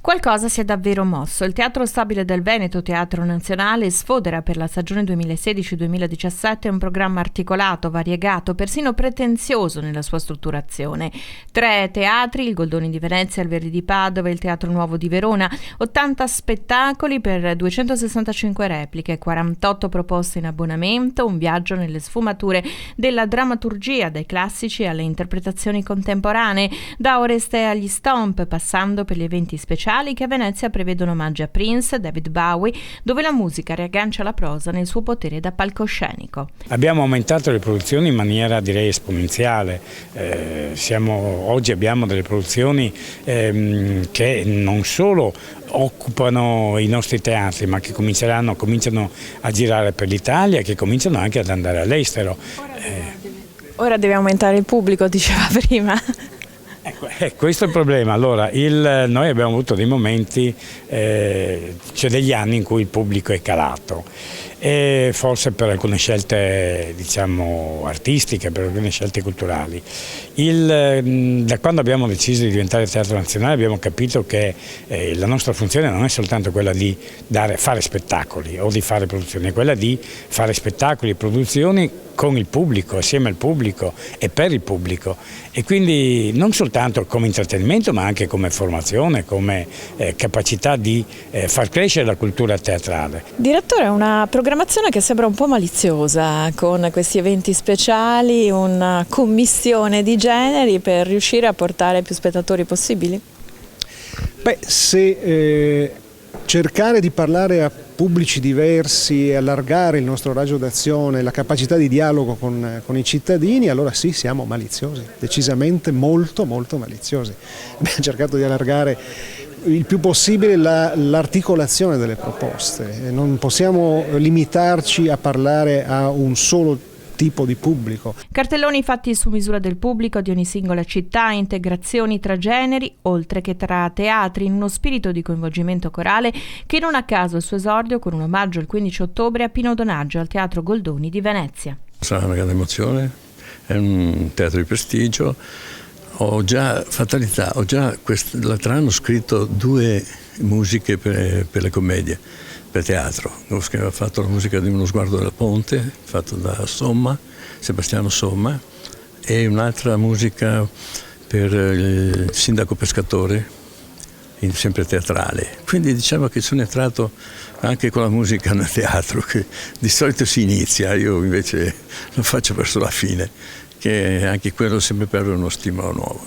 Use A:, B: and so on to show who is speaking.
A: Qualcosa si è davvero mosso. Il Teatro Stabile del Veneto, Teatro Nazionale, sfodera per la stagione 2016-2017 un programma articolato, variegato, persino pretenzioso nella sua strutturazione. 3 teatri, il Goldoni di Venezia, il Verdi di Padova e il Teatro Nuovo di Verona, 80 spettacoli per 265 repliche, 48 proposte in abbonamento, un viaggio nelle sfumature della drammaturgia, dai classici alle interpretazioni contemporanee, da Oreste agli Stomp, passando per gli eventi speciali che a Venezia prevedono omaggi a Prince, David Bowie, dove la musica riaggancia la prosa nel suo potere da palcoscenico.
B: Abbiamo aumentato le produzioni in maniera direi esponenziale. Oggi abbiamo delle produzioni che non solo occupano i nostri teatri, ma che cominciano a girare per l'Italia e che cominciano anche ad andare all'estero.
C: Ora deve aumentare il pubblico, diceva prima.
B: Questo è il problema. Allora, noi abbiamo avuto dei momenti, cioè degli anni in cui il pubblico è calato, e forse per alcune scelte diciamo artistiche, per alcune scelte culturali. Da quando abbiamo deciso di diventare Teatro Nazionale abbiamo capito che la nostra funzione non è soltanto quella di fare spettacoli o di fare produzioni, è quella di fare spettacoli e produzioni con il pubblico, assieme al pubblico e per il pubblico, e quindi non soltanto come intrattenimento ma anche come formazione, come capacità di far crescere la cultura teatrale.
C: Direttore, è una programmazione che sembra un po' maliziosa, con questi eventi speciali, una commissione di generi per riuscire a portare più spettatori possibili?
D: Beh, se cercare di parlare a pubblici diversi e allargare il nostro raggio d'azione, la capacità di dialogo con i cittadini, allora sì, siamo maliziosi, decisamente molto maliziosi. Abbiamo cercato di allargare il più possibile l'articolazione delle proposte, non possiamo limitarci a parlare a un solo tipo di pubblico.
A: Cartelloni fatti su misura del pubblico di ogni singola città, integrazioni tra generi, oltre che tra teatri, in uno spirito di coinvolgimento corale che non a caso il suo esordio con un omaggio il 15 ottobre a Pino Donaggio al Teatro Goldoni di Venezia.
E: Sarà una grande emozione, è un teatro di prestigio. Ho già l'altro anno scritto 2 musiche per le commedie, per teatro. Ho fatto la musica di Uno sguardo della Ponte, fatto da Sebastiano Somma, e un'altra musica per il Sindaco Pescatore, sempre teatrale. Quindi diciamo che sono entrato anche con la musica nel teatro, che di solito si inizia, io invece lo faccio verso la fine, che anche quello sempre per avere uno stimolo nuovo.